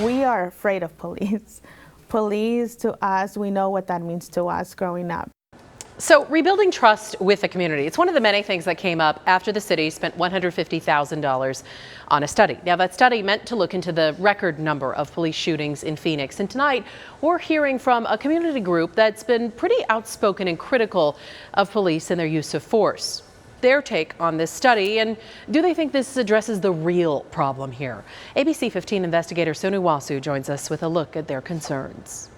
We are afraid of police. Police, to us, we know what that means to us growing up. So rebuilding trust with the community, it's one of the many things that came up after the city spent $150,000 on a study. Now that study meant to look into the record number of police shootings in Phoenix. And tonight we're hearing from a community group that's been pretty outspoken and critical of police and their use of force. Their take on this study, and do they think this addresses the real problem here? ABC 15 investigator Sonu Wasu joins us with a look at their concerns.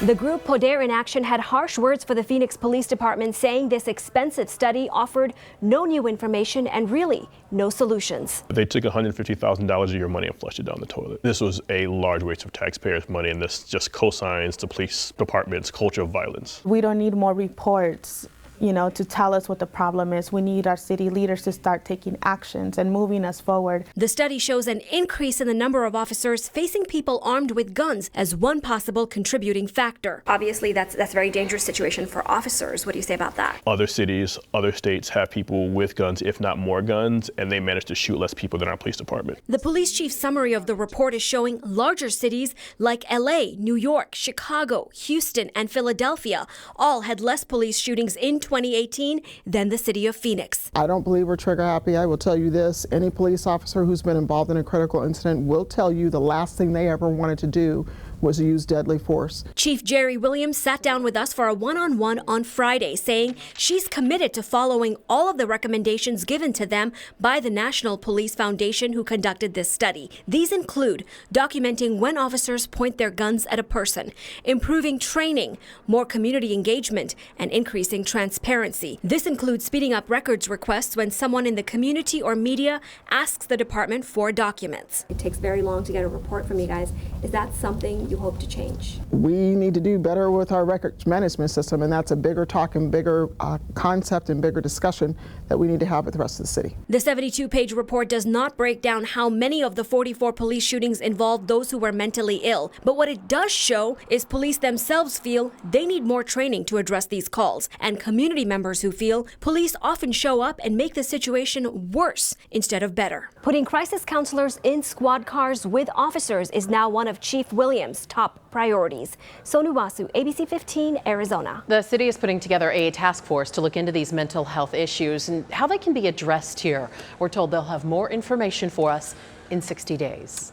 The group Poder in Action had harsh words for the Phoenix Police Department, saying this expensive study offered no new information and really no solutions. They took $150,000 of your money and flushed it down the toilet. This was a large waste of taxpayers' money, and this just cosigns the police department's culture of violence. We don't need more reports, to tell us what the problem is. We need our city leaders to start taking actions and moving us forward. The study shows an increase in the number of officers facing people armed with guns as one possible contributing factor. Obviously, that's a very dangerous situation for officers. What do you say about that? Other cities, other states have people with guns, if not more guns, and they manage to shoot less people than our police department. The police chief's summary of the report is showing larger cities like LA, New York, Chicago, Houston, and Philadelphia all had less police shootings in 2018 than the city of Phoenix. I don't believe we're trigger happy. I will tell you this, any police officer who's been involved in a critical incident will tell you the last thing they ever wanted to do was to use deadly force. Chief Jerry Williams sat down with us for a one-on-one on Friday, saying she's committed to following all of the recommendations given to them by the National Police Foundation, who conducted this study. These include documenting when officers point their guns at a person, improving training, more community engagement, and increasing transparency. This includes speeding up records requests when someone in the community or media asks the department for documents. It takes very long to get a report from you guys. Is that something you hope to change? We need to do better with our records management system, and that's a bigger talk and bigger concept and bigger discussion that we need to have with the rest of the city. The 72-page report does not break down how many of the 44 police shootings involved those who were mentally ill, but what it does show is police themselves feel they need more training to address these calls, and community members who feel police often show up and make the situation worse instead of better. Putting crisis counselors in squad cars with officers is now one of Chief Williams' top priorities. Sonu Wasu, ABC 15, Arizona. The city is putting together a task force to look into these mental health issues and how they can be addressed here. We're told they'll have more information for us in 60 days.